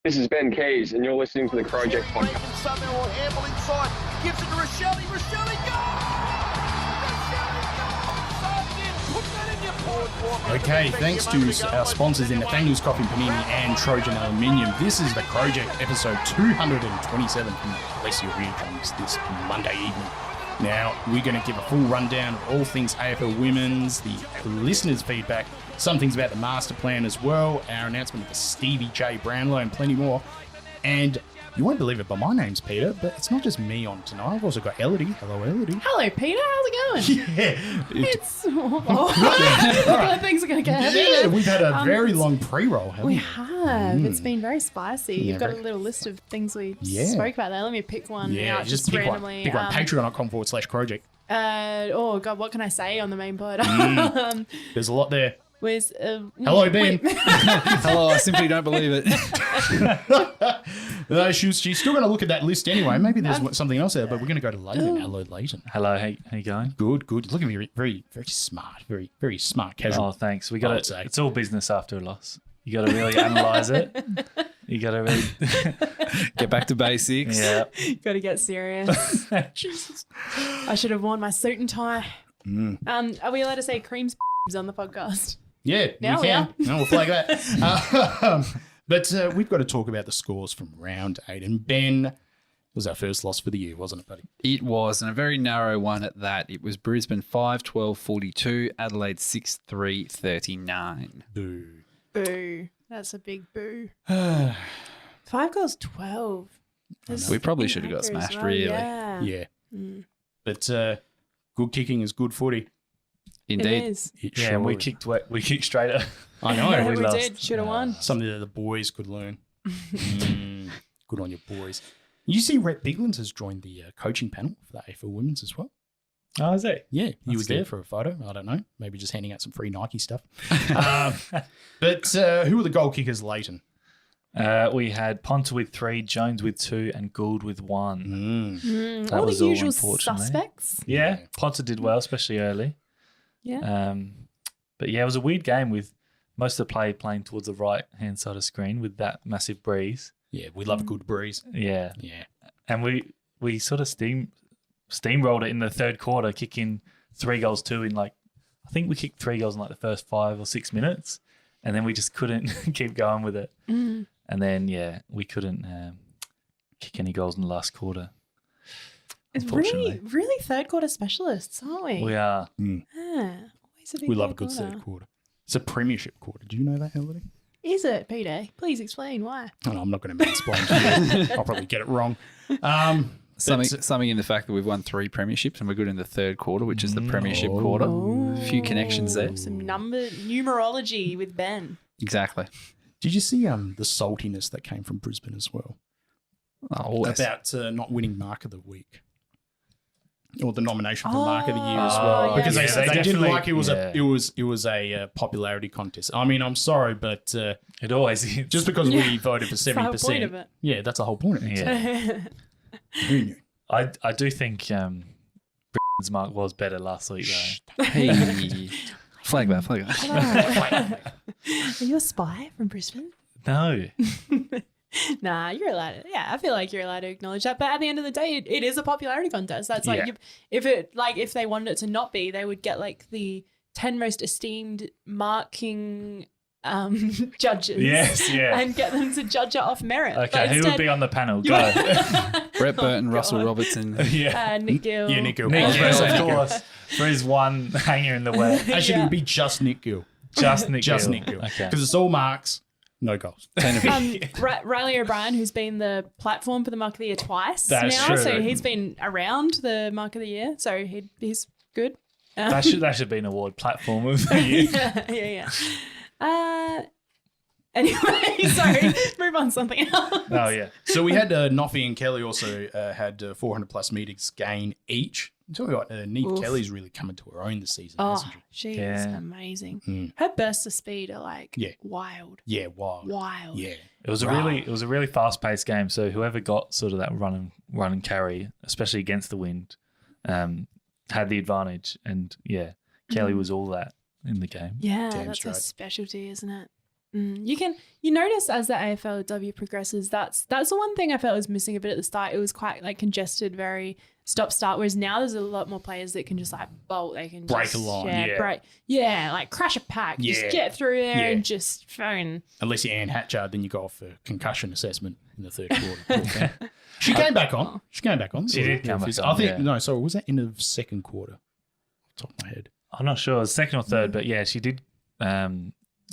This is Ben Keys, and you're listening to the Crowject podcast. Somehow will handle inside, gives it to Rochelle, goal! Okay, thanks to our sponsors in Nathaniel's Coffee Panini and Trojan Aluminium, this is the Crowject episode 227 from Bless Your Eardrums this Monday evening. Now, we're going to give a full rundown of all things AFL Women's, the listeners' feedback, some things about the master plan as well, our announcement of the Stevie J Brownlow and plenty more. And you won't believe it, but my name's Peter, but it's not just me on tonight. I've also got Elodie. Hello, Elodie. Hello, Peter. How's it going? Yeah. Things are going to get heavy. Yeah, we've had a very long pre-roll, haven't we? We have. It's been very spicy. Yeah, You've got a little list of things we spoke about there. Let me pick one out just pick randomly. One. Pick one. Patreon.com/Crowject. Oh, God, what can I say on the main pod? There's a lot there. Hello, Ben. Hello, I simply don't believe it. No, she's still going to look at that list anyway. Maybe there's something else there, but we're going to go to Lleyton. Hello, Lleyton. Hello, how you going? Good. Looking very, very, very smart. Very, very smart, casual. Oh, thanks. We got it. It's all business after a loss. You got to really analyse it. You got to really get back to basics. Yeah. Got to get serious. Jesus. I should have worn my suit and tie. Are we allowed to say creams on the podcast? Yeah, now we can. No, we'll flag that. But we've got to talk about the scores from round 8. And Ben, it was our first loss for the year, wasn't it, buddy? It was, and a very narrow one at that. It was Brisbane 5-12-42, Adelaide 6-3-39. Boo. Boo. That's a big boo. 5 goals, 12. We probably should have got smashed, really. Yeah. But good kicking is good footy. Indeed. It is. And we kicked straight at. I know. Yeah, we lost. did. Should have won. Something that the boys could learn. Good on your boys. You see Rhett Biglands has joined the coaching panel for the AFL Women's as well. Oh, is it? Yeah, he was there for a photo. I don't know. Maybe just handing out some free Nike stuff. But who were the goal kickers, Lleyton? We had Ponta with 3, Jones with 2, and Gould with 1. All the usual unfortunately. suspects. Yeah, Ponta did well, especially early. Yeah. But yeah, it was a weird game with most of the play playing towards the right-hand side of screen with that massive breeze. Yeah, we love a good breeze. Yeah. Yeah. And we sort of steamrolled it in the third quarter, kicking 3 goals too in I think we kicked 3 goals in the first 5 or 6 minutes, and then we just couldn't keep going with it. And then, we couldn't kick any goals in the last quarter. It's really, really third quarter specialists, aren't we? We are. Always a big We love a good quarter. third quarter. It's a premiership quarter. Do you know that, Elodie? Is it, Peter? Please explain why. Oh, no, I'm not going to mansplain to you. I'll probably get it wrong. Something in the fact that we've won 3 premierships and we're good in the third quarter, which is the premiership quarter. A few connections there. Some numerology with Ben. Exactly. Did you see the saltiness that came from Brisbane as well? Always. About not winning Mark of the Week. Or the nomination for Mark of the Year as well. yeah. Because they didn't like it was a popularity contest. I mean, I'm sorry, but It always is. just because we voted for 70%. That's the whole point of it. Yeah, that's the whole point of it. Yeah. Who knew? I do think Brisbane's mark was better last week, though. Hey. Flag that. Are you a spy from Brisbane? No. Nah, you're allowed to. Yeah, I feel like you're allowed to acknowledge that. But at the end of the day, it is a popularity contest. That's if they wanted it to not be, they would get the 10 most esteemed marking judges. Yes, yeah. And get them to judge it off merit. Okay, who would be on the panel? Go. Brett Burton, Russell Robertson. Yeah. Nick Gill. Yeah, Nick Gill. Nick Gill, Nick of Gill. course. For his one hanger in the wet. Actually, it would be just Nick Gill. Just Nick Gill. Just Nick Gill. Okay. Because it's all marks, no goals. Riley O'Brien, who's been the platform for the Mark of the Year twice That's now, true. so he's been around the Mark of the Year, so he's good. That should be an award, platform of the year. yeah. Anyway, sorry, move on to something else. Oh, yeah. So we had Noffy and Kelly also had 400 plus metres gain each. I'm talking about Neve Kelly's really coming to her own this season, hasn't She she? is amazing. Her bursts of speed are wild. Yeah, wild. Yeah. It was a really fast paced game. So whoever got sort of that run and carry, especially against the wind, had the advantage. And Kelly was all that in the game. Yeah, Damn that's straight. a specialty, isn't it? You notice as the AFLW progresses, that's the one thing I felt was missing a bit at the start. It was quite like congested, very stop-start, whereas now there's a lot more players that can just like bolt. They can Break just, a line, like crash a pack, just get through there and just phone. Unless you're Anne Hatchard, then you go off for concussion assessment in the third quarter. She came back on. She did come back on. I think no. So was that end of second quarter? Off the top of my head, I'm not sure. It was second or third, but yeah, she did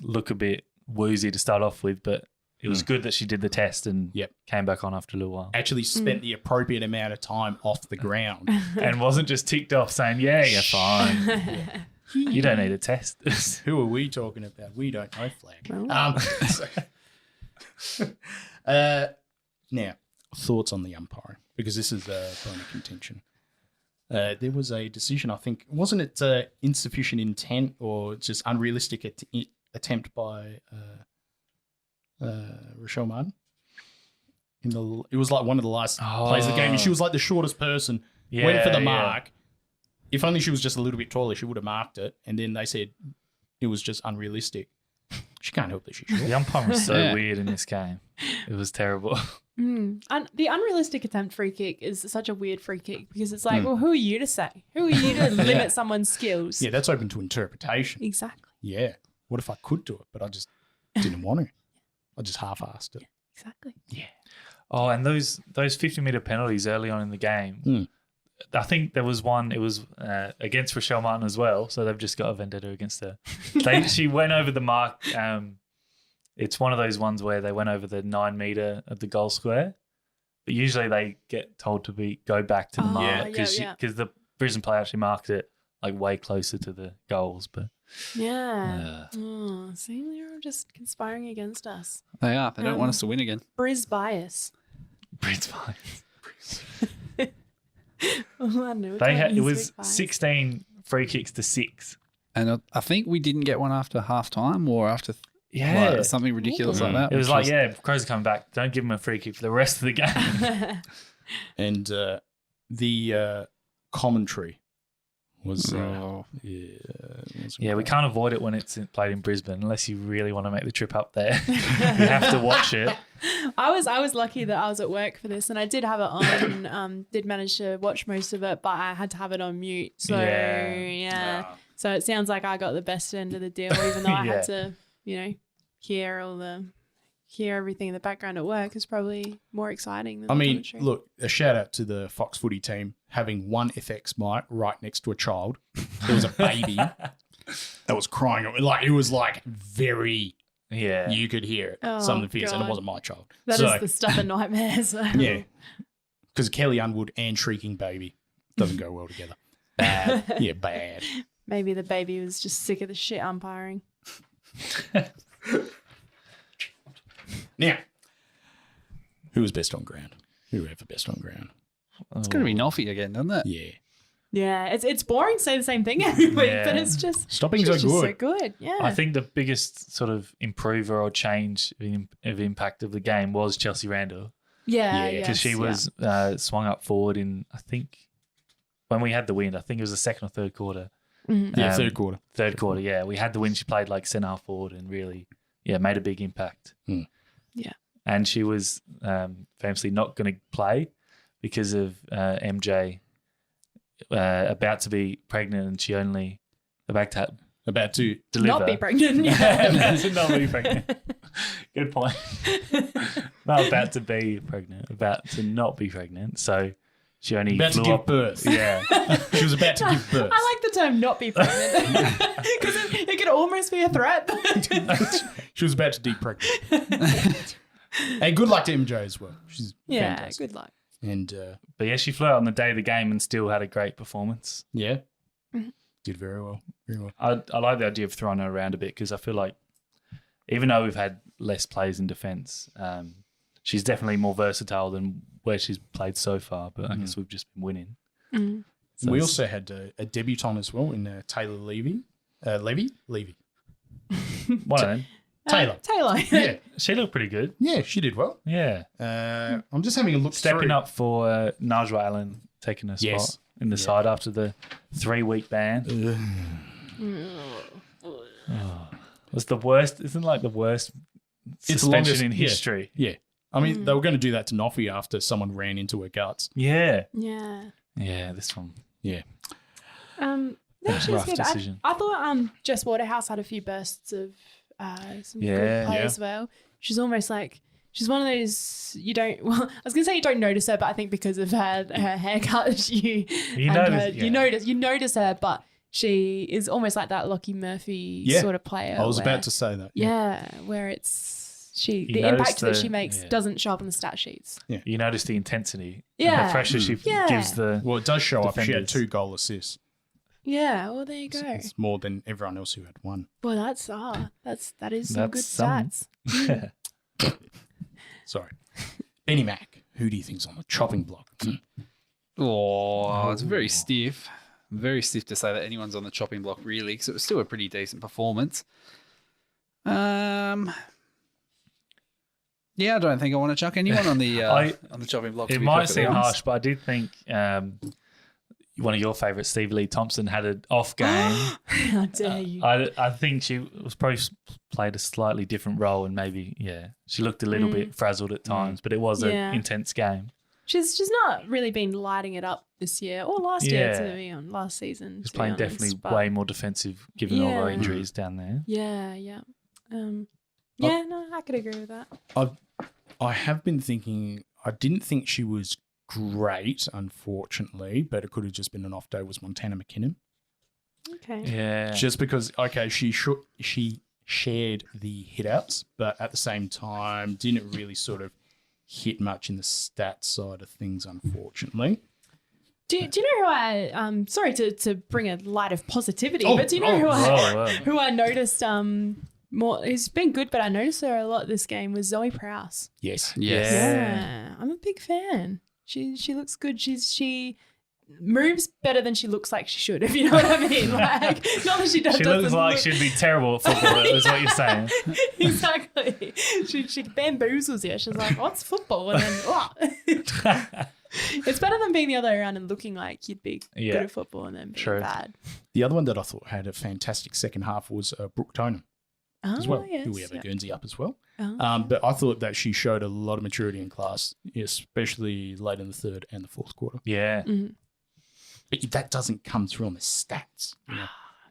look a bit woozy to start off with, but it was good that she did the test and came back on after a little while. Actually spent the appropriate amount of time off the ground. And wasn't just ticked off saying, yeah, you're fine. You don't need a test. Who are we talking about? We don't know flag. Now, thoughts on the umpiring, because this is a point of contention. There was a decision, I think, wasn't it insufficient intent or just unrealistic attempt by Rochelle Martin? It was like one of the last plays of the game, and she was like the shortest person, went for the mark. If only she was just a little bit taller, she would have marked it, and then they said it was just unrealistic. She can't help that she's short. The umpiring was so weird in this game. It was terrible. And the unrealistic attempt free kick is such a weird free kick because it's like, well, who are you to say? Who are you to limit someone's skills? Yeah, that's open to interpretation. Exactly. Yeah. What if I could do it, but I just didn't want to? I just half-assed it. Exactly. Yeah. Oh, and those 50-metre penalties early on in the game, I think there was one, it was against Rochelle Martin as well, so they've just got a vendetta against her. She went over the mark. It's one of those ones where they went over the 9 metre of the goal square, but usually they get told to go back to the mark because the Brisbane player actually marked it like way closer to the goals. But see, they're all just conspiring against us. They are. They don't want us to win again. Briz bias. Briz bias. It was 16 free kicks to 6. And I think we didn't get one after half time or after something ridiculous like that. It was like, Crows are coming back. Don't give them a free kick for the rest of the game. And the commentary was we can't avoid it when it's played in Brisbane unless you really want to make the trip up there. You have to watch it. I was lucky that I was at work for this, and I did have it on. Did manage to watch most of it, but I had to have it on mute. So so it sounds like I got the best end of the deal, even though I had to, hear everything in the background at work is probably more exciting than commentary. Look, a shout out to the Fox footy team having one FX mic right next to a child. There was a baby that was crying. It was like very, you could hear it. Some of the fears, and it wasn't my child. That is the stuff of nightmares. Yeah. Because Kelly Underwood and shrieking baby doesn't go well together. Bad. Yeah, bad. Maybe the baby was just sick of the shit umpiring. Now, who was best on ground? Whoever best on ground. It's going to be Nolfi again, doesn't it? Yeah. Yeah, it's boring to say the same thing every week, but it's just stoppings are good. So good. Yeah, I think the biggest sort of improver or change of impact of the game was Chelsea Randall. Yeah, because she was swung up forward in, I think, when we had the win. I think it was the second or third quarter. Mm-hmm. Third quarter. Third quarter. Yeah, we had the win. She played like centre half forward and really, made a big impact. Mm. Yeah, and she was famously not going to play because of MJ. About to be pregnant, and she only about to deliver. Not be pregnant. Not be pregnant. Good point. Not about to be pregnant. About to not be pregnant. So she only about to give birth. Yeah, she was about to give birth. I like the term "not be pregnant" because it could almost be a threat. She was about to depregnant. And good luck to MJ as well. She's fantastic. Good luck. And but yeah, she flew out on the day of the game and still had a great performance. Yeah, did very well. Very well. I like the idea of throwing her around a bit because I feel like even though we've had less plays in defence, she's definitely more versatile than where she's played so far. But I guess we've just been winning. Mm. So we also had a debutant as well in Taylor Levy. Levy. One of them. Taylor. Yeah, she looked pretty good. Yeah, she did well. Yeah. I'm just having a look. Stepping up for Najwa Allen, taking her spot in the side after the 3-week ban. was the worst. Isn't like the worst suspension in history. Yeah. I mean, they were going to do that to Noffy after someone ran into her guts. Yeah. Yeah. Yeah. This one. Yeah. No, she was Rough good. decision. I thought Jess Waterhouse had a few bursts of some good play as well. She's almost like she's one of those you don't. Well, I was gonna say you don't notice her, but I think because of her haircut, you notice her, but she is almost like that Lockie Murphy sort of player. I was about to say that. Yeah, where it's the impact that she makes doesn't show up on the stat sheets. Yeah. You notice the intensity. Yeah. And the pressure she gives the. Well, it does show up. She had defenders. 2 goal assists. Yeah, well there you go. It's more than everyone else who had 1. Well, that is some good That's stats. Sorry. Benny Mac, who do you think's on the chopping block? Oh, it's very stiff. Very stiff to say that anyone's on the chopping block, really, because it was still a pretty decent performance. Yeah, I don't think I want to chuck anyone on the on the chopping block. It might seem harsh, but I did think one of your favourites, Steve Lee Thompson, had an off game. How dare you? I think she was probably played a slightly different role, and maybe she looked a little bit frazzled at times, but it was an intense game. She's not really been lighting it up this year or last year to be on last season. She's playing definitely way more defensive given all the injuries down there. Yeah. No, I could agree with that. I have been thinking, I didn't think she was great, unfortunately, but it could have just been an off day, was Montana McKinnon. Okay. Yeah. Just because, she shared the hitouts, but at the same time didn't really sort of hit much in the stats side of things, unfortunately. Do you know who I sorry to bring a light of positivity, but do you know who I noticed more? It's been good, but I noticed her a lot this game was Zoe Prowse. Yes. Yeah, I'm a big fan. She looks good. She moves better than she looks like she should, if you know what I mean. Like, not that she does. She looks like she'd be terrible at football. Is what you're saying. Exactly. She bamboozles you. She's like, "What's football?" And then, it's better than being the other way around and looking like you'd be good at football and then being bad. The other one that I thought had a fantastic second half was Brooke Tonham as well, who we have a Guernsey up as well. But I thought that she showed a lot of maturity and class, especially late in the third and the fourth quarter. Yeah. Mm-hmm. But that doesn't come through on the stats. You know?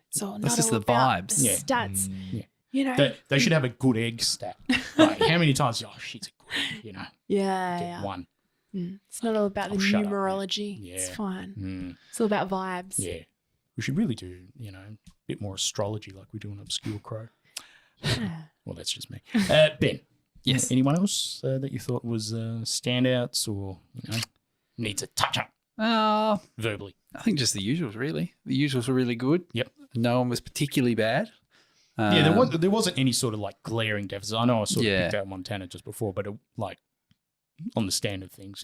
So that's just the vibes. The stats. Yeah. You know, they should have a good egg stat. Like, how many times? Oh, she's a good egg. You know. Yeah. One. It's not all about the numerology. Yeah. It's fine. It's all about vibes. Yeah. We should really do, a bit more astrology like we do in Obscure Crow. Well, that's just me. Ben. Yes. Anyone else that you thought was standouts or, needs a touch-up verbally? I think just the usuals, really. The usuals were really good. Yep. No one was particularly bad. There wasn't any sort of like glaring deficit. I know I sort of picked out Montana just before, but on the standard things,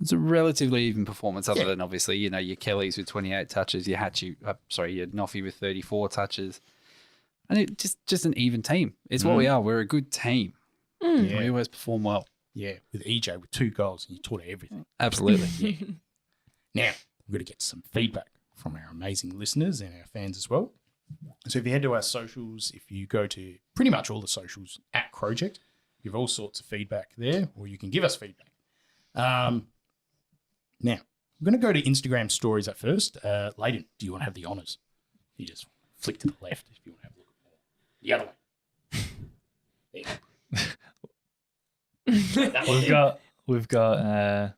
It's a relatively even performance, other than obviously, your Kellys with 28 touches, your Noffy with 34 touches. And it just an even team. It's what we are. We're a good team. We always perform well. Yeah, with EJ with 2 goals and you taught her everything. Absolutely. Now, we're going to get some feedback from our amazing listeners and our fans as well. So if you head to our socials, if you go to pretty much all the socials at Crowject, you have all sorts of feedback there, or you can give us feedback. Now, I'm going to go to Instagram stories at first. Lleyton, do you want to have the honours? You just flick to the left if you want to have a look at the other way. There you We've got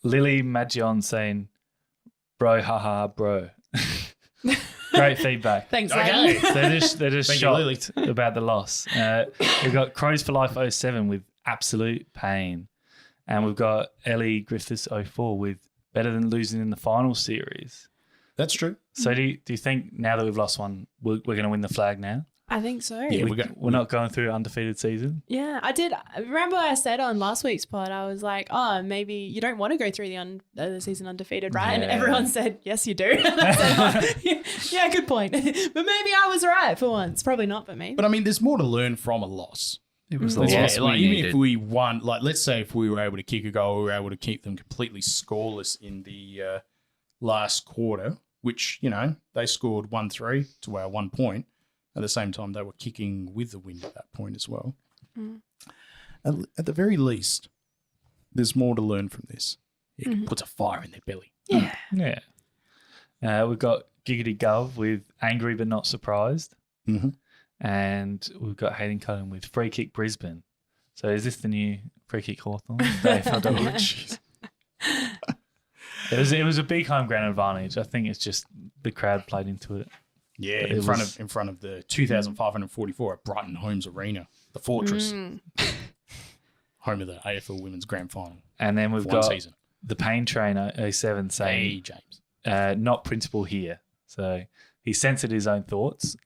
Lily Magion saying, "Bro, haha, bro." Great feedback. Thanks, Okay. They're just shocked about the loss. We've got Crows for Life 07 with absolute pain. And we've got Ellie Griffiths 04 with better than losing in the final series. That's true. So do you think now that we've lost one, we're going to win the flag now? I think so. Yeah, we're not going through an undefeated season? Yeah, I did. Remember I said on last week's pod, I was like, oh, maybe you don't want to go through the season undefeated, right? Yeah. And everyone said, yes, you do. And I said, oh, yeah, good point. But maybe I was right for once. Probably not, but maybe. But I mean, there's more to learn from a loss. It was the loss we even needed. if we won, let's say if we were able to kick a goal, we were able to keep them completely scoreless in the last quarter, which, they scored 1-3 to our 1 point. At the same time, they were kicking with the wind at that point as well. At the very least, there's more to learn from this. It puts a fire in their belly. Yeah. Yeah. We've got Giggity Gov with Angry But Not Surprised. Mm-hmm. And we've got Hayden Cullen with Free Kick Brisbane. So is this the new Free Kick Hawthorn? Jeez. It was a big home ground advantage. I think it's just the crowd played into it. Yeah, in front of the 2,544 at Brighton Homes Arena, the Fortress, home of the AFL Women's Grand Final. And then we've got season. the Pain Trainer 07 saying, Hey, James. not principal here. So he censored his own thoughts.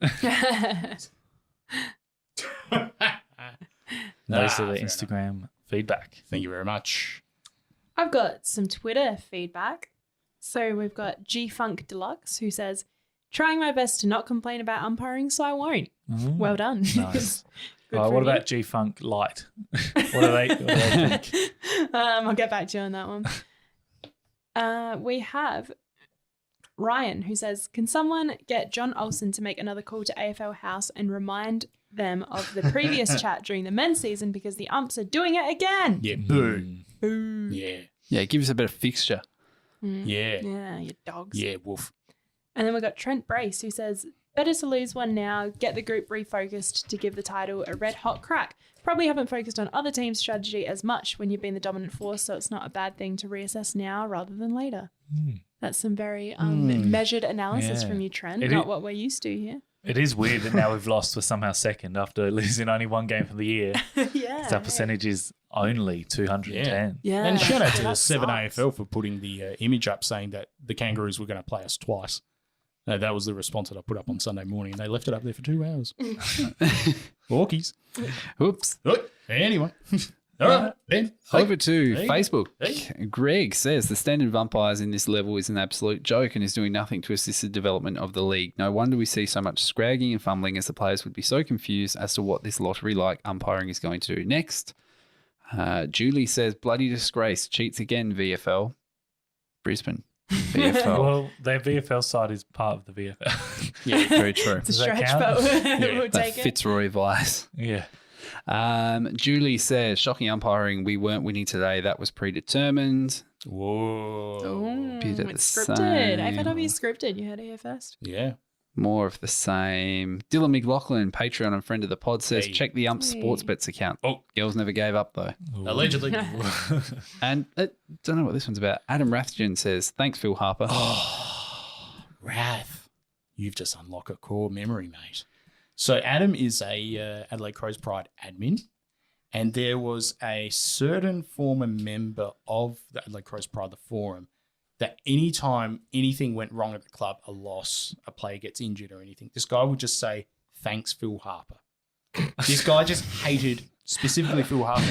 Those are the Instagram feedback. Thank you very much. I've got some Twitter feedback. So we've got G-Funk Deluxe who says, trying my best to not complain about umpiring, so I won't. Well done. Nice. What about G-Funk Light? What do they think? I'll get back to you on that one. We have Ryan who says, can someone get John Olsen to make another call to AFL House and remind them of the previous chat during the men's season because the umps are doing it again? Yeah, boo. Boo. Yeah, give us a bit of fixture. Yeah. Yeah, you dogs. Yeah, woof. And then we've got Trent Brace who says, better to lose one now, get the group refocused to give the title a red hot crack. Probably haven't focused on other teams' strategy as much when you've been the dominant force, so it's not a bad thing to reassess now rather than later. That's some very measured analysis from you, Trent, not what we're used to here. It is weird that now we've lost, we're somehow second after losing only one game for the year. Yeah. Our percentage is only 210. Yeah. And shout out to that the 7 sucks. AFL for putting the image up saying that the Kangaroos were going to play us twice. That was the response that I put up on Sunday morning. They left it up there for 2 hours. Hawkies. Oops. Anyway. All right, Ben. Over to Hey. Facebook. Hey. Greg says the standard of umpires in this level is an absolute joke and is doing nothing to assist the development of the league. No wonder we see so much scragging and fumbling as the players would be so confused as to what this lottery-like umpiring is going to do. Next, Julie says, bloody disgrace. Cheats again, VFL. Brisbane. VFL. Well, their VFL side is part of the VFL. Yeah, very true. It's a Does that stretch, count? but Yeah, we'll That take it. Fitzroy Vice. Yeah. Julie says, shocking umpiring. We weren't winning today. That was predetermined. Whoa. Ooh, Bit of it's the scripted. same. AFLW is scripted. You heard it here first. Yeah. More of the same. Dylan McLaughlin, Patreon and friend of the pod, says, Hey. check the ump sports bets account. Oh, girls never gave up, though. Allegedly. And don't know what this one's about. Adam Rathjen says, thanks, Phil Harper. Wrath. You've just unlocked a core memory, mate. So Adam is a Adelaide Crows Pride admin, and there was a certain former member of the Adelaide Crows Pride, the forum, that anytime anything went wrong at the club, a loss, a player gets injured or anything, this guy would just say, thanks, Phil Harper. This guy just hated specifically Phil Harper.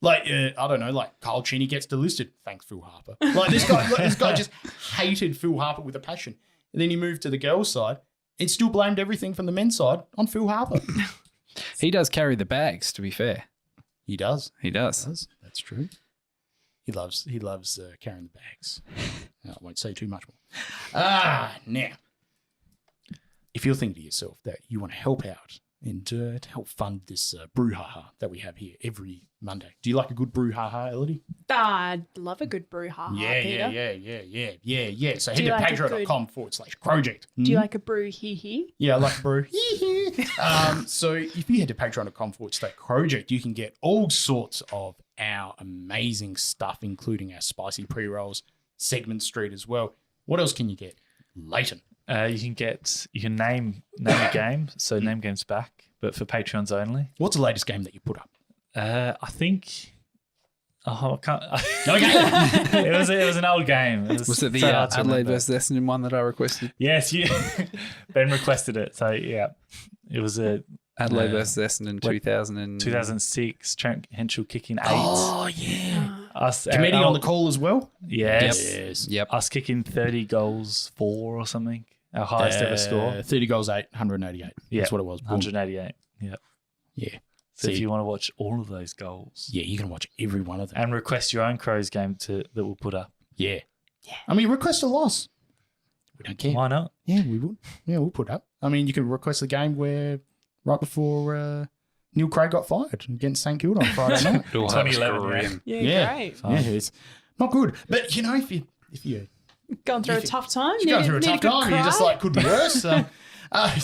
Like, I don't know, like Carl Cheney gets delisted, thanks, Phil Harper. Like this guy just hated Phil Harper with a passion. And then he moved to the girls' side and still blamed everything from the men's side on Phil Harper. He does carry the bags, to be fair. He does. He does. That's true. He loves carrying the bags. No, I won't say too much more. Now, if you're thinking to yourself that you want to help out and to help fund this brouhaha that we have here every Monday, do you like a good brouhaha, Elodie? I'd love a good brouhaha, Peter. Yeah. So head Do you to like a patreon.com/Crowject. Do you like a brew hee? Yeah, I like a brew. So if you head to patreon.com/Crowject, you can get all sorts of our amazing stuff, including our spicy pre-rolls, Segment Street as well. What else can you get? Lleyton. You can name a game, so name games back, but for Patreons only. What's the latest game that you put up? I think. Oh, I can't. Okay. it was an old game. Was it the so hard to Adelaide remember. versus Essendon one that I requested? Yes, Ben requested it. So yeah, it was a Adelaide versus Essendon 2006. Trent Henschel kicking 8. Oh, yeah. Us Committee on the call as well? Yes. Yep. Us kicking 30 goals 4 or something. Our highest ever score. 30 goals, 8, 188. Yeah, That's what it was. Boom. 188. Yeah. Yeah. So if See. you want to watch all of those goals Yeah, you can watch every one of them. and request your own Crows game that we'll put up. Yeah. I mean, request a loss. We don't care. Why not? Yeah, we would. Yeah, we'll put up. I mean, you can request the game where right before Neil Craig got fired against St Kilda on Friday night. 2011. Yeah, great. Yeah, it's not good. But, you know, if you Going through a tough time. You're going through a tough time. You're just like, could be worse. So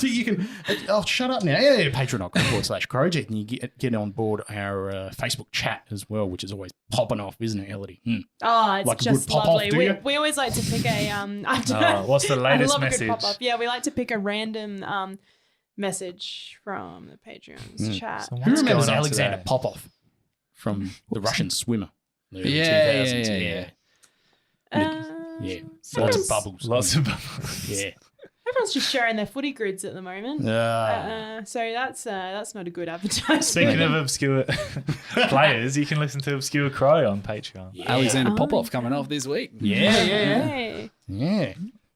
you can, shut up now. Yeah, patreon.com/Crowject, and you get on board our Facebook chat as well, which is always popping off, isn't it, Elodie? Oh, it's Like a just good pop-off, lovely. do you? We always like to pick a What's the I latest love message? a good pop-up. Yeah, we like to pick a random message from the Patreon's chat. So Who what's remembers going on Alexander today? Popov from the Russian swimmer? The early Yeah, 2000s? Yeah. Lots Lots of bubbles. Lots of bubbles. Yeah. Everyone's just sharing their footy grids at the moment. So that's not a good advertisement. Speaking of obscure players, you can listen to Obscure Crow on Patreon. Alexander Popov coming off this week. Yeah. Hey.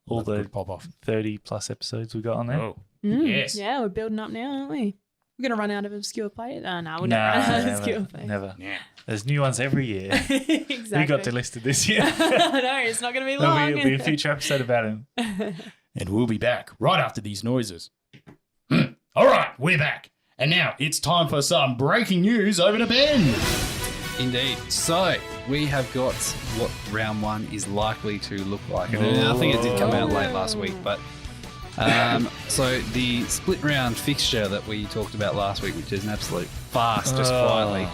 All Love a the good pop-off. 30+ episodes we got on there. Oh, yes. Yeah, we're building up now, aren't we? We're going to run out of obscure players. Oh, no, we'll Nah, never run out of obscure players. never. Yeah. There's new ones every year. Exactly. Who got delisted this year? I know, it's not going to be long. It'll be a future episode about him. And we'll be back right after these noises. All right, we're back. And now it's time for some breaking news over to Ben. Indeed. So we have got what round one is likely to look like. And I think it did come out late last week, but so the split round fixture that we talked about last week, which is an absolute farce, just quietly.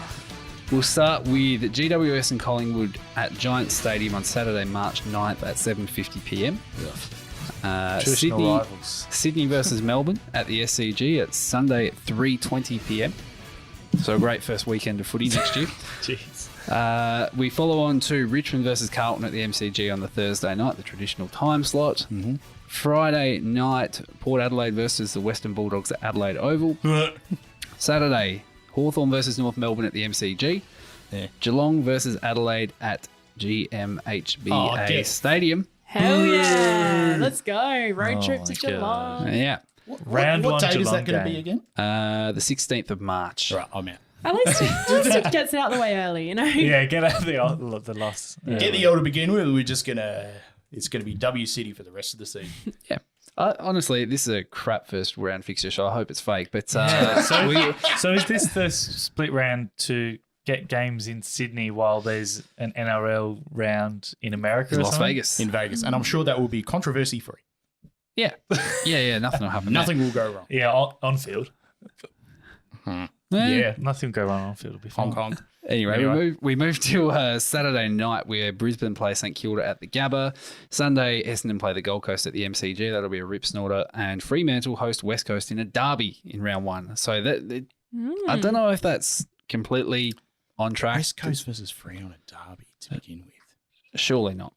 We'll start with GWS and Collingwood at Giants Stadium on Saturday, March 9th at 7:50 p.m. Traditional rivals. Sydney versus Melbourne at the SCG at Sunday at 3:20 p.m. So a great first weekend of footy next year. Jeez. We follow on to Richmond versus Carlton at the MCG on the Thursday night, the traditional time slot. Mm-hmm. Friday night, Port Adelaide versus the Western Bulldogs at Adelaide Oval. Saturday, Hawthorn versus North Melbourne at the MCG. Yeah. Geelong versus Adelaide at GMHBA Stadium. Hell yeah. Let's go. Road trip to my Geelong. Yeah. Round what one date is Geelong that going to game. be again? The 16th of March. Right, I'm out. At least it gets it out of the way early, you know? Yeah, get out of the loss. Get the L to begin with. We're just going to... It's going to be W City for the rest of the season. Yeah. Honestly, this is a crap first round fixture, so I hope it's fake. But So is this the split round to get games in Sydney while there's an NRL round in America? in or Las something? Vegas. In Vegas. And I'm sure that will be controversy free. Yeah. Yeah, nothing will happen. Nothing will go wrong. Yeah, on field. there. Yeah, nothing will go wrong on field. It'll be fine. Hong Kong. Anyway, we move to Saturday night where Brisbane play St Kilda at the Gabba. Sunday, Essendon play the Gold Coast at the MCG. That'll be a rip snorter. And Fremantle host West Coast in a derby in round one. So I don't know if that's completely on track. West Coast versus Free on a derby to begin with. Surely not.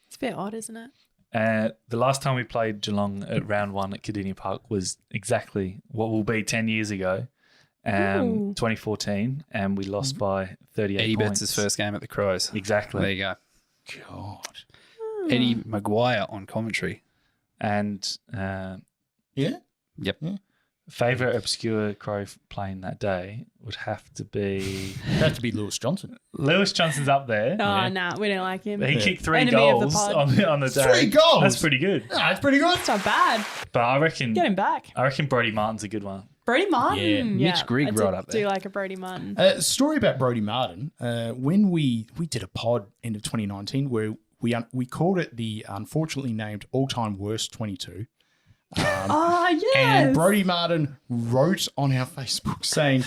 It's a bit odd, isn't it? The last time we played Geelong at round one at Cardinia Park was exactly what will be 10 years ago, 2014, and we lost by 38 Eddie points. Betts' first game at the Crows. Exactly. There you go. God. Eddie Maguire on commentary. And Yeah? Yep. favourite obscure Crow playing that day would have to be... It'd have to be Lewis Johnson. Lewis Johnson's up there. Oh, nah, we don't like him. But he kicked 3 Enemy of the goals pod. on the day. 3 goals? That's pretty good. Ah, that's pretty good. It's not bad. But I reckon Get him back. Brody Martin's a good one. Brody Martin. Yeah, Mitch Grigg I right up there. do like a Brody Martin. Story about Brodie Martin. When we did a pod end of 2019 where we called it the unfortunately named all-time worst 22. Yes. And Brodie Martin wrote on our Facebook saying,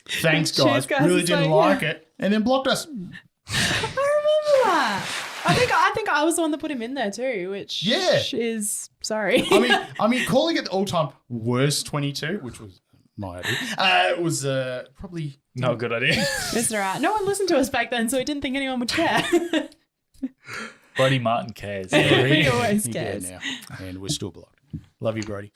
"Thanks, guys. Cheers, guys. Really It's didn't like, like it," and then blocked us. I remember that. I think I was the one that put him in there too, which is sorry. I mean, calling it the all-time worst 22, which was my idea, was probably Not a good idea. It's all right. No one listened to us back then, so we didn't think anyone would care. Brody Martin cares. He always he cares. did now, and we're still blocked. Love you, Brody.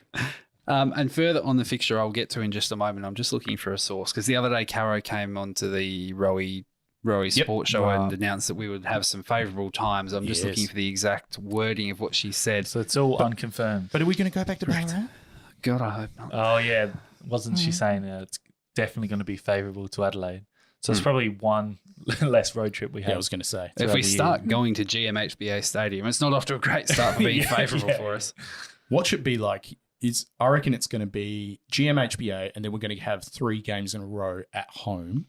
And further on the fixture, I'll get to in just a moment. I'm just looking for a source because the other day, Caro came onto the Rowie Sports Show and announced that we would have some favourable times. I'm just looking for the exact wording of what she said. So it's all unconfirmed. But are we going to go back to Ballarat? God, I hope not. Oh, yeah. Wasn't she saying it's definitely going to be favourable to Adelaide? So it's probably one less road trip we have. Yeah, I was going to say. If we start going to GMHBA Stadium, it's not off to a great start for being favourable for us. What should be like is I reckon it's going to be GMHBA and then we're going to have 3 games in a row at home.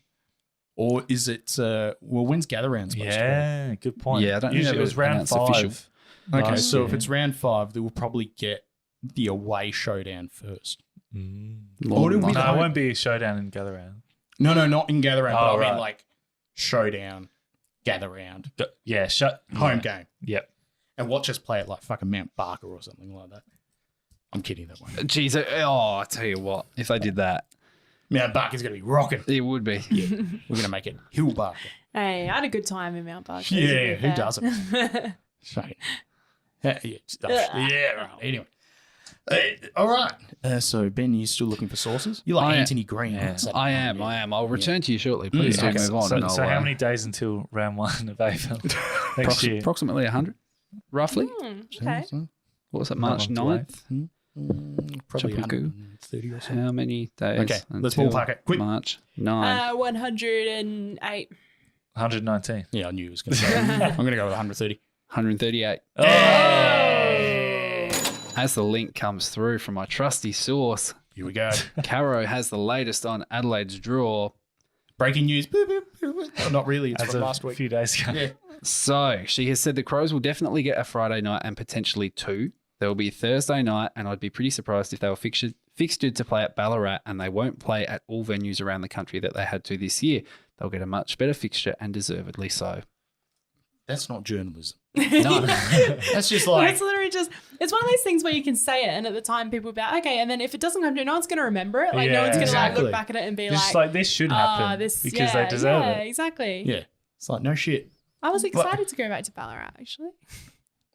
Or is it, when's Gather Round supposed to be? Yeah, good point. Yeah, I don't Usually know it was round that's 5. official. Okay, last so year. if it's round 5, they will probably get the away showdown first. Or do we No, it won't be a showdown in Gather Round. No, not in Gather Round, Oh, but I mean right. like showdown, Gather Round, Yeah, home game. Yep. And watch us play it like fucking Mount Barker or something like that. I'm kidding, that one. Jeez, I tell you what, if they did that, Mount Barker's going to be rocking. it would be. We're going to make it Hill Barker. Hey, I had a good time in Mount Barker. Yeah, who doesn't? Shame. Yeah, right. Anyway. All right. So, Ben, you still looking for sources? You like I am. Anthony Green? Yeah. I am. I'll return to you shortly. Please do Okay. move on. and So I'll, how many days until round 1 of AFL next year? Approximately 100, roughly. Okay. What was it, Not March long to 9th? Probably Chapuku. 130 or something. How many days? Okay, let's until ballpark it. Quick. March 9. 108. 119. Yeah, I knew it was going to say. I'm going to go with 130. 138. As the link comes through from my trusty source, Here we go. Caro has the latest on Adelaide's draw. Breaking news. Boop, boop, boop, boop. Oh, not really. It's As from of last a week. few days ago. Yeah. So she has said the Crows will definitely get a Friday night and potentially 2. There will be Thursday night, and I'd be pretty surprised if they were fixtured to play at Ballarat, and they won't play at all venues around the country that they had to this year. They'll get a much better fixture, and deservedly so. That's not journalism. No. That's just like, It's literally just, it's one of those things where you can say it and at the time people will be like, okay, and then if it doesn't come to, no one's going to remember it. Like no Yeah. one's going to like Exactly. look back at it and be It's like, just like this should happen this, because they deserve it. exactly. yeah. It's like, no shit. I was excited to go back to Ballarat actually.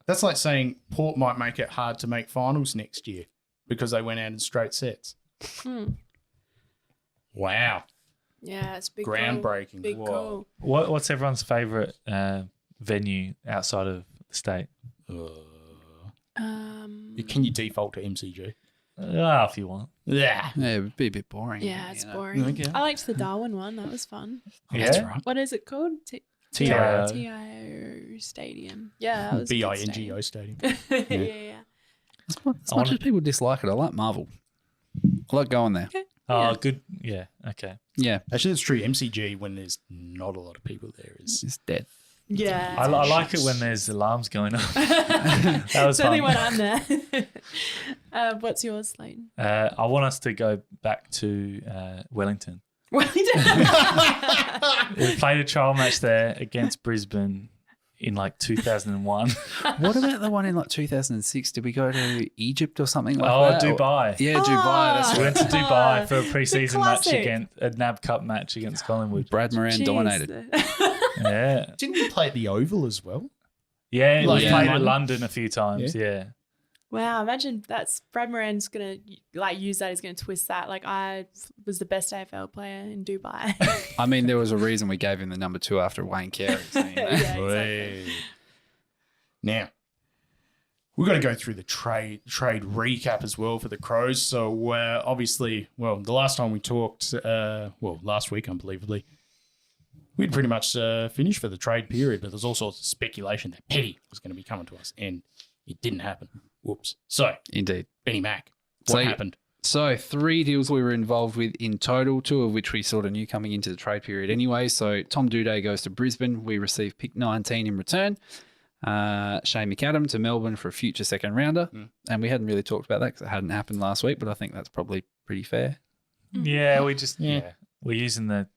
That's like saying Port might make it hard to make finals next year because they went out in straight sets. Wow. Yeah, it's big. Groundbreaking. Big Whoa. call. What's everyone's favourite venue outside of the state? Can you default to MCG? If you want. Yeah. Yeah, it would be a bit boring. Yeah, it's you know. boring. Okay. I liked the Darwin one. That was fun. That's Yeah? right. What is it called? TIO. TIO Stadium. Yeah, that was a good BINGO Stadium. stadium. yeah. As much as people dislike it, I like Marvel. I like going there. Okay. Oh, good. Yeah. Okay. Yeah, Actually, it's true. MCG, when there's not a lot of people there, is it's dead. Yeah. I like it when there's alarms going off. That was Certainly fun. when I'm there. What's yours, Lleyton? I want us to go back to Wellington. Wellington. We played a trial match there against Brisbane in like 2001. What about the one in like 2006? Did we go to Egypt or something like Oh, that? Dubai. Yeah, Dubai. That's We right. went to Dubai for a pre-season match classic. against a NAB Cup match against Collingwood. Brad Moran Jeez. dominated. Yeah, Didn't we play at the Oval as well? yeah. Like We played London? at London a few times. Yeah. Wow, imagine that's Brad Moran's gonna like use that. He's gonna twist that. Like I was the best AFL player in Dubai. I mean, there was a reason we gave him the number 2 after Wayne Carey. So, you know. Yeah, exactly. Now, we've got to go through the trade recap as well for the Crows. So, obviously, the last time we talked, last week, unbelievably, we'd pretty much finished for the trade period, but there's all sorts of speculation that Petty was going to be coming to us, and it didn't happen. Whoops. So, Indeed. Benny Mac, what happened? So 3 deals we were involved with in total, 2 of which we sort of knew coming into the trade period anyway. So Tom Duday goes to Brisbane. We received pick 19 in return. Shane McAdam to Melbourne for a future second rounder. And we hadn't really talked about that because it hadn't happened last week, but I think that's probably pretty fair. Yeah, we just we're using the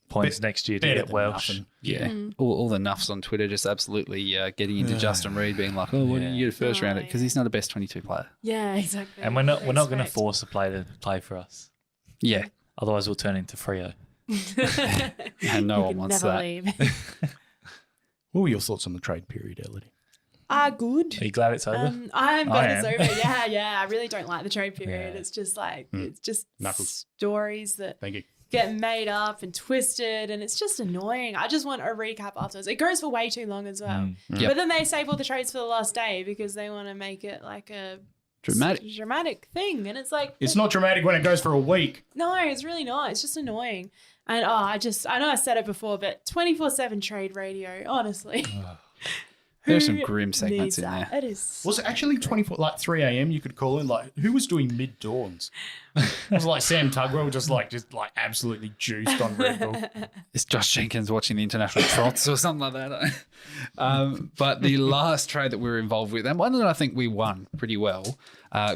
points next year to Better get than Welsh. nothing. Yeah. All the nuffs on Twitter just absolutely getting into Justin Reid being like, oh, why didn't you get a first rounder? Because he's not a best 22 player. Yeah, exactly. And we're not going to Respect. force a player to play for us. Yeah. Otherwise, we'll turn into Freo. And no You one could wants never that. leave. What were your thoughts on the trade period, Elodie? Good. Are you glad it's over? I'm glad it's am. over. Yeah. I really don't like the trade period. Yeah. It's just like it's just Knuckles. stories that Thank you. get made up and twisted, and it's just annoying. I just want a recap afterwards. It goes for way too long as well. Yep. But then they save all the trades for the last day because they want to make it like a Dramatic. thing, and it's like It's not dramatic when it goes for a week. no, it's really not. It's just annoying. And I know I said it before, but 24/7 trade radio, honestly. There's some grim segments in that? there. It is. Was it actually 24, like 3 a.m. you could call in? Like, who was doing mid-dawns? Was it like Sam Tugwell just absolutely juiced on Red Bull? It's Josh Jenkins watching the international trots or something like that. But the last trade that we were involved with, and one that I think we won pretty well,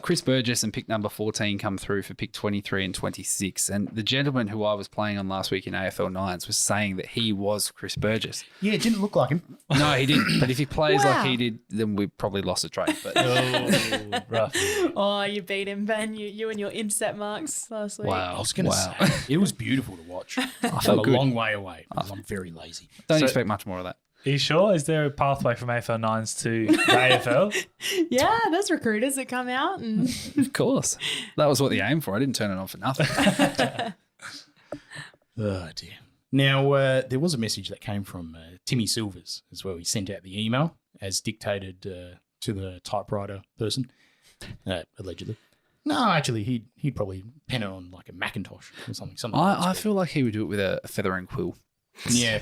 Chris Burgess and pick number 14 come through for pick 23 and 26. And the gentleman who I was playing on last week in AFL Nines was saying that he was Chris Burgess. Yeah, it didn't look like him. No, he didn't. But if he plays Wow. like he did, then we probably lost a trade. But Oh, rough. Oh, you beat him, Ben. You and your intercept marks last week. I was going to say, it was beautiful to watch. I felt a good. long way away because I'm very lazy. don't So- expect much more of that. Are you sure? Is there a pathway from AFL 9s to the AFL? Yeah, there's recruiters that come out and Of course. That was what they aimed for. I didn't turn it on for nothing. Oh, dear. Now, there was a message that came from Timmy Silvers as well. He sent out the email as dictated to the typewriter person, allegedly. No, actually, he'd probably pen it on like a Macintosh or something. I feel like he would do it with a feather and quill. Yeah.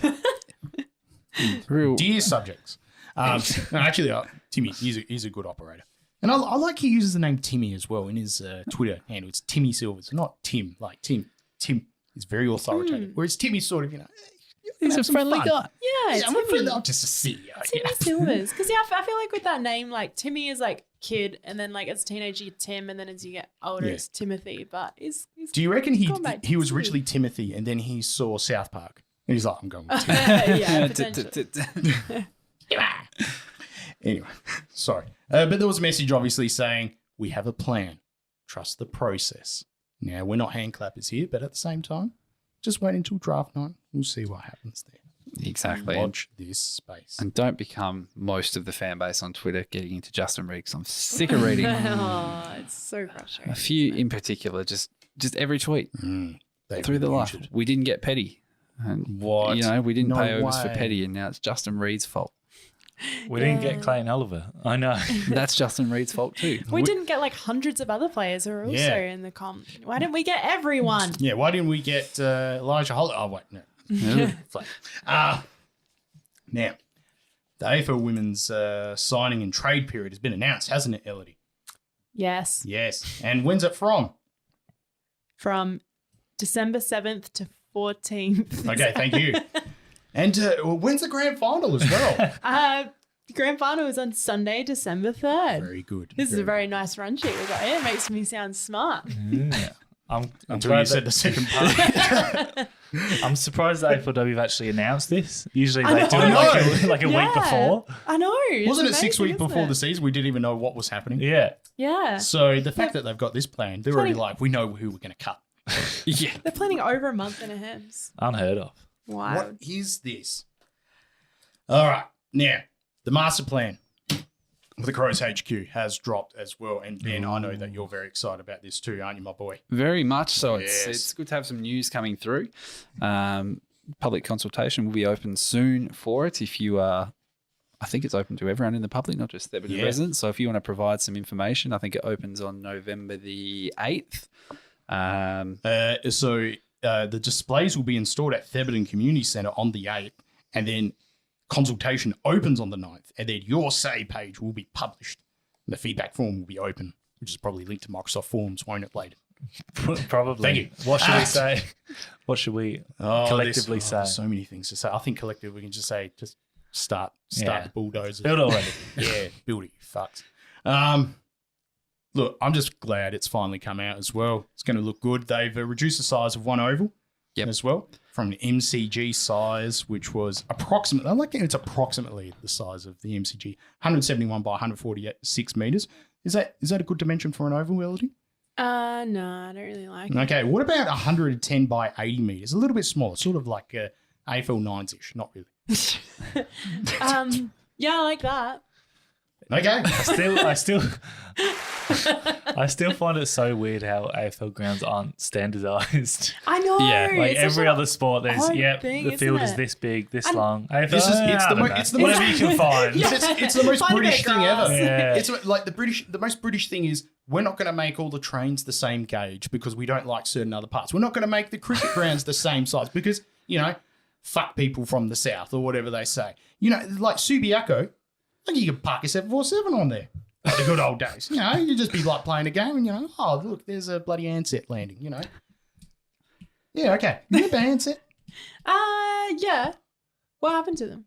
Real. Dear subjects. No, actually, Timmy, he's a good operator. And I like he uses the name Timmy as well in his Twitter handle. It's Timmy Silvers, not Tim. Like Tim is very authoritative. Whereas Timmy's sort of, He's a friendly guy. yeah, I'm a Timmy. friend. I'm just a CEO. Timmy Silvers. Because I feel like with that name, like Timmy is like kid, and then like as a teenager you get Tim, and then as you get older Yeah. it's Timothy. But he's Do you reckon Gone back he was to- originally Timothy and then he saw South Park and he's like, I'm going with Tim. yeah, potentially. Anyway, sorry. But there was a message obviously saying, we have a plan. Trust the process. Now, we're not hand clappers here, but at the same time, just wait until draft night. We'll see what happens there. Exactly. Watch this space. And don't become most of the fan base on Twitter getting into Justin Reeks. I'm sick of reading Oh, it's so frustrating. a few in particular, just every tweet They through the life. muted. We didn't get Petty. And, What? we didn't No pay overs for way. Petty, and now it's Justin Reed's fault. We didn't get Clayton Oliver. I know. That's Justin Reed's fault too. We didn't get like hundreds of other players who are also Yeah. in the comp. Why didn't we get everyone? Yeah, why didn't we get Elijah Holloway? Oh, wait, no. Flag. Now, the AFL women's signing and trade period has been announced, hasn't it, Elodie? Yes. Yes. And when's it from? From December 7th to 14th. Okay, thank you. And when's the grand final as well? The grand final is on Sunday, December 3rd. Very good. This is a very nice run sheet we got here. It makes me sound smart. I'm Until you glad said the second part. I'm surprised that AFLW have actually announced this. Usually I they do know. it like a week Yeah. before. I know. It's Wasn't it 6 amazing, weeks isn't before it? the season? We didn't even know what was happening. Yeah. Yeah. So the fact that they've got this plan, they're already Funny. like, we know who we're going to cut. Yeah. They're planning over a month in advance. Unheard of. Wow. What is this? All right. Now, the master plan of the Crows HQ has dropped as well. And Ben, I know that you're very excited about this too, aren't you, my boy? Very much so. Yes. It's good to have some news coming through. Public consultation will be open soon for it. If you are, I think it's open to everyone in the public, not just Thebarton residents. So if you want to provide some information, I think it opens on November the 8th. So the displays will be installed at Thebarton Community Centre on the 8th, and then consultation opens on the 9th, and then your say page will be published. And the feedback form will be open, which is probably linked to Microsoft Forms, won't it, later? Probably. Thank you. What should we say? What should we collectively There's say? so many things to say. I think collectively we can just say, just start Yeah. the bulldozers. Build already. Yeah, build it, you fucks. Look, I'm just glad it's finally come out as well. It's going to look good. They've reduced the size of one oval as well from the MCG size, which was approximately, I like it, it's approximately the size of the MCG, 171 by 146 metres. Is that a good dimension for an oval, Elodie? No, I don't really like it. Okay, what about 110 by 80 metres? A little bit smaller, sort of like AFL 9s-ish, not really. Yeah, I like that. Okay. I still I still find it so weird how AFL grounds aren't standardized. I know. Yeah, Like it's every such other sport, there's odd thing, the field isn't is it? this big, this And- long. AFL, This is- it's the I mo- don't know. it's the whatever most- you can find. Yeah. It's the most Find a British bit thing ever. grass. Yeah. It's like the most British thing is we're not going to make all the trains the same gauge because we don't like certain other parts. We're not going to make the cricket grounds the same size because, fuck people from the south or whatever they say. Like Subiaco, like you could park a 747 on there. Like the good old days. You'd just be like playing a game and, oh, look, there's a bloody handset landing, Yeah, okay. You have a handset? Yeah. What happened to them?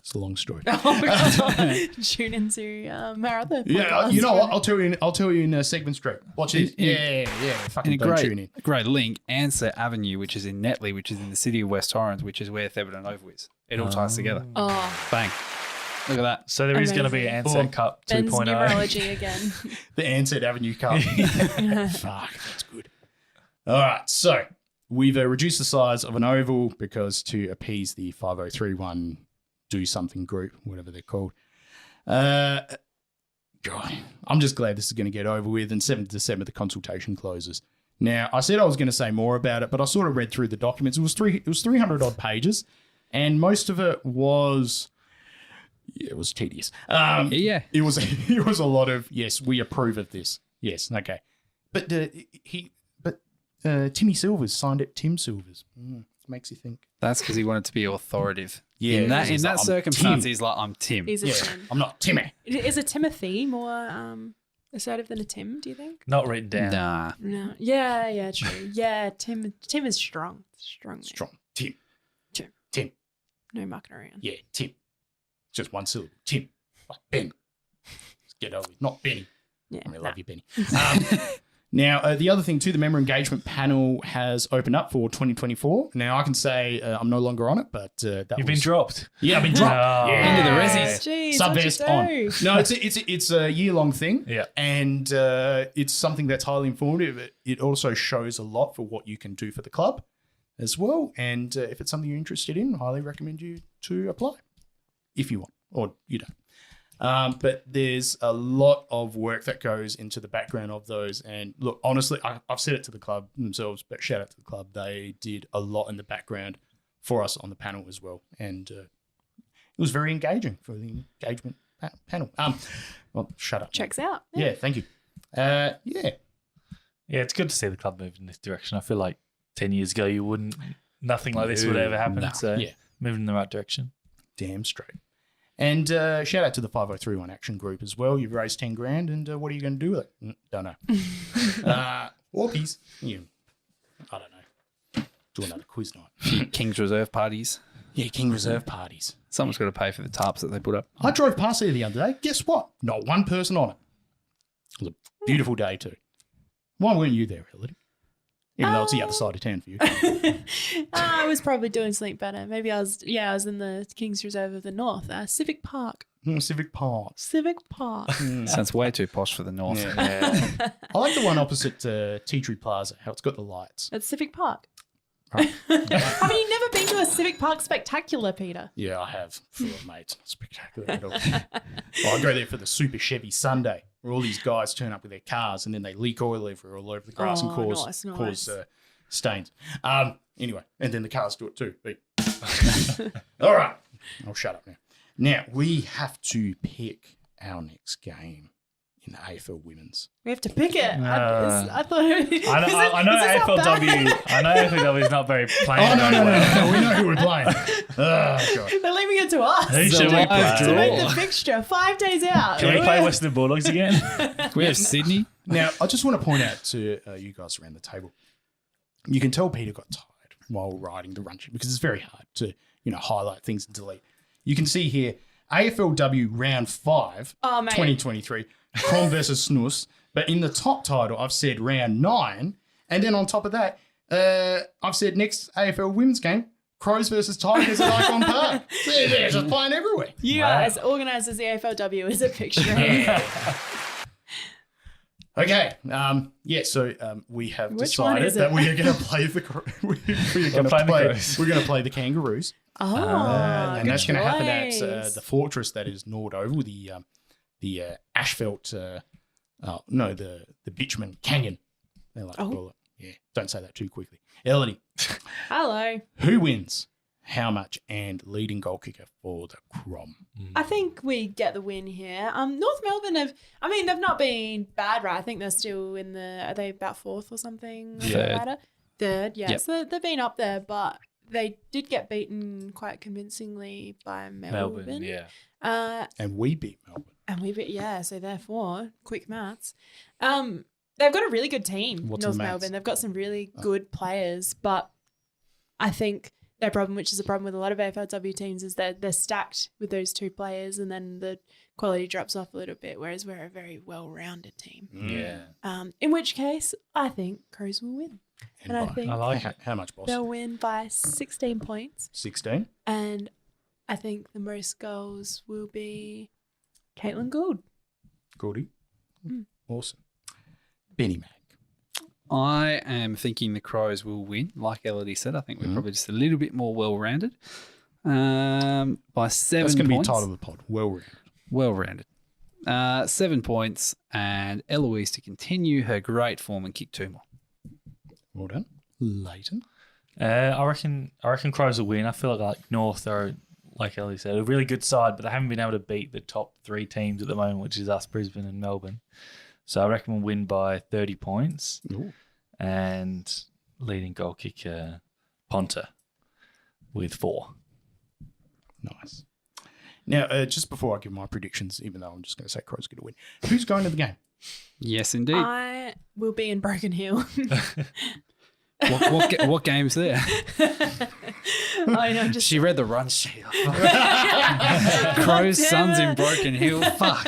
It's a long story. Tune into Marathon. Yeah, podcast. you know what? I'll tell you in Segment Street. Watch this. Yeah. Fucking In a don't tune in. great link, Ansett Avenue, which is in Netley, which is in the city of West Torrens, which is where Thebarton Oval is. It all ties together. Oh, Bang. Look at that. So there is going to be an Ansett Cup Ben's 2.0. numerology again. The Ansett Avenue Cup. Fuck, that's good. All right, so we've reduced the size of an oval because to appease the 5031 do something group, whatever they're called. God, I'm just glad this is going to get over with. And 7th December, the consultation closes. Now, I said I was going to say more about it, but I sort of read through the documents. It was 300 odd pages, and most of it was. Yeah, it was tedious. Yeah. It was a lot of, yes, we approve of this. Yes, okay. But Timmy Silvers signed it Tim Silvers. Makes you think. That's because he wanted to be authoritative. Yeah, In that he's like, I'm circumstance, Tim. he's like, I'm Tim. He's a Yeah, Tim. I'm not Timmy. Is a Timothy more assertive than a Tim, do you think? Not written down. Nah. No. Yeah, true. Yeah, Tim is strong. Strong. name. Strong. Tim. Tim. Tim. No mucking around. Yeah, Tim. Just one syllable. Tim. Like Ben. Let's get over it. Not Benny. Yeah. I love you, Benny. Now, the other thing too, the member engagement panel has opened up for 2024. Now, I can say I'm no longer on it, but that You've been dropped. Yeah, I've been dropped. Oh. Yeah. Into the Rezzies. Jeez, Subvest on. what'd you do? No, it's a year-long thing. Yeah. And it's something that's highly informative. It also shows a lot for what you can do for the club as well. And if it's something you're interested in, I highly recommend you to apply if you want, or you don't. But there's a lot of work that goes into the background of those. And look, honestly, I've said it to the club themselves, but shout out to the club. They did a lot in the background for us on the panel as well. And it was very engaging for the engagement panel. Well, shut up. Checks out. Yeah, thank you. Yeah. Yeah, it's good to see the club move in this direction. I feel like 10 years ago, nothing like this would ever happen. No. So Yeah. moving in the right direction. Damn straight. And shout out to the 5031 Action Group as well. You've raised 10 grand, and what are you going to do with it? Don't know. Orpies. I don't know. Do another quiz night. King's Reserve parties. Yeah, King Reserve parties. Someone's got to pay for the tarps that they put up. I drove past there the other day. Guess what? Not one person on it. It was a beautiful day too. Why weren't you there, Elodie? Even though it's the other side of town for you. I was probably doing something better. Maybe I was in the King's Reserve of the North, Civic Park. Civic Park. Civic Park. Sounds way too posh for the north. Yeah. I like the one opposite Tea Tree Plaza, how it's got the lights. That's Civic Park. Right. Have you never been to a Civic Park spectacular, Peter? Yeah, I have. Full of mates. Spectacular. At all. Well, I go there for the Super Chevy Sunday, where all these guys turn up with their cars and then they leak oil all over the grass and cause stains. Anyway, and then the cars do it too. All right. I'll shut up now. Now, we have to pick our next game in the AFL Women's. We have to pick it. I thought. I know AFLW. I know AFLW is not very playing. Oh, no. We know who we're playing. Oh, God. They're leaving it to us Who should we live play? to make the fixture 5 days out. Can we play Western Bulldogs again? We have Sydney. Now, I just want to point out to you guys around the table, you can tell Peter got tired while writing the run sheet because it's very hard to, highlight things and delete. You can see here, AFLW Round 5, Oh, mate. 2023, Crom versus Snus. But in the top title, I've said Round 9. And then on top of that, I've said next AFL Women's game, Crows versus Tigers at Icon Park. So they're just playing everywhere. You guys, organised as the AFLW, is a picture. Okay. So we have Which one decided is that it? we are going to play we're going to play the Kangaroos. Oh, And good that's going to happen at choice. the fortress that is Nordover, the asphalt Oh, no, the Bitumen Canyon. They like to Oh. call it. Yeah, don't say that too quickly. Elodie, Hello. who wins, how much, and leading goal kicker for the Crom? I think we get the win here. North Melbourne they've not been bad, right? I think they're still are they about fourth or something? Third, yeah. Yep. So they've been up there, but they did get beaten quite convincingly by Melbourne. Yeah. And we beat Melbourne. So therefore, quick maths. They've got a really good team, What's North the maths? Melbourne. They've got some really good players, but I think their problem, which is a problem with a lot of AFLW teams, is that they're stacked with those two players and then the quality drops off a little bit, whereas we're a very well-rounded team. Yeah. In which case, I think Crows will win. And I by- think I like it. How much, boss? they'll win by 16 points. 16. And I think the most goals will be Caitlin Gould. Goldie. Awesome. Benny Mac. I am thinking the Crows will win. Like Elodie said, I think we're probably just a little bit more well-rounded. By 7 That's going to be a points. title of the pod. Well-rounded. Well-rounded. 7 points, and Eloise to continue her great form and kick 2 more. Well done. Lleyton. I reckon Crows will win. I feel like North are, like Ellie said, a really good side, but they haven't been able to beat the top 3 teams at the moment, which is us, Brisbane and Melbourne. So I reckon we'll win by 30 points. Ooh. And leading goal kicker Ponta with 4. Nice. Now, just before I give my predictions, even though I'm just going to say Crows going to win, who's going to the game? Yes, indeed. I will be in Broken Hill. What game's there? I know, just She read the run sheet. Crows, Suns in Broken Hill. Fuck.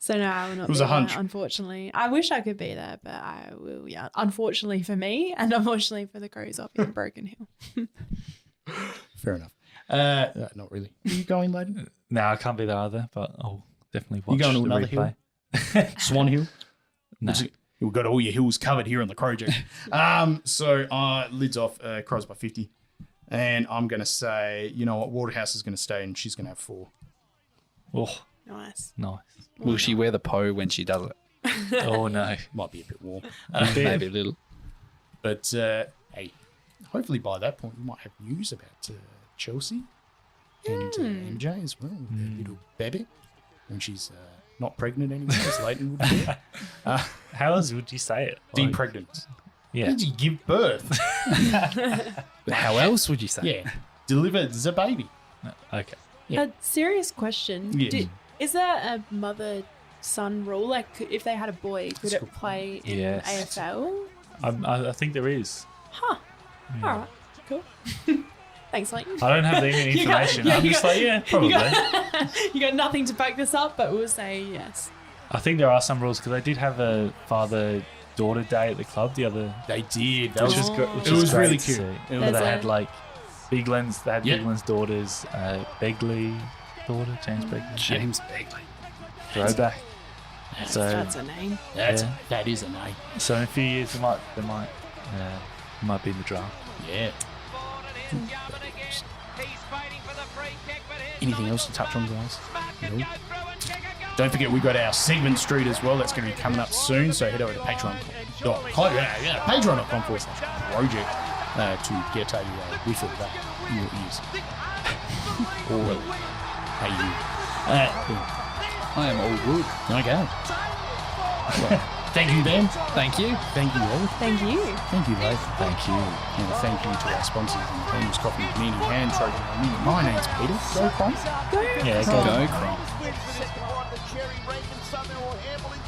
So no, I will not. It was be a hunch. there, unfortunately. I wish I could be there, but I will. Yeah, unfortunately for me, and unfortunately for the Crows, I'll be in Broken Hill. Fair enough. Not really. Are you going, Lleyton? No, I can't be there either, but I'll definitely watch going to the another replay. Swan Hill? No. We've got all your hills covered here on the Crowject. So lids off Crows by 50. And I'm going to say, you know what, Waterhouse is going to stay and she's going to have 4. Oh, Nice. nice. Will she wear the po when she does it? Oh, no. Might be a bit warm. Maybe a little. But, hey, hopefully by that point we might have news about Chelsea and MJ as well, with their little baby, when she's not pregnant anymore, as Lleyton would do. How else would you say it? Like, Depregnant. yeah. Did you give birth? But how else would you say? Yeah. Delivered the baby. Okay. Yeah. A serious question. Yeah. Is there a mother-son rule? Like, if they had a boy, could it play in Yes. AFL? I think there is. Huh. All right. Cool. Thanks, Lleyton. I don't have any You got- information. yeah, I'm you just got- like, yeah, probably. You got nothing to back this up, but we'll say yes. I think there are some rules because I did have a father-daughter day at the club the other. They did. That Which was was great. Which It was great really to cute. see. It Where was- they had like Bigland's. They had Yeah. Bigland's daughters, Begley daughter, James Begley. James Begley. Throwback. So That's a name. That is a name. so in a few years they might be in the draft. Yeah. Anything else to touch on, guys? No. Don't forget, we got our segment street as well. That's going to be coming up soon. So head over to patreon.com. Patreon.com/project to get a whiff of that in your ears. Or hey you. I am all good. Okay. Well, thank you, Ben. Thank you. Thank you, all. Thank you. Thank you, Leif. Thank you. And thank you to our sponsors, the Famous Coffee Community and Trojan Aluminium. My name's Peter. Go Crom. Yeah, Go, go. Crom. Second on the Cherry Rankin, Southern or Hamilton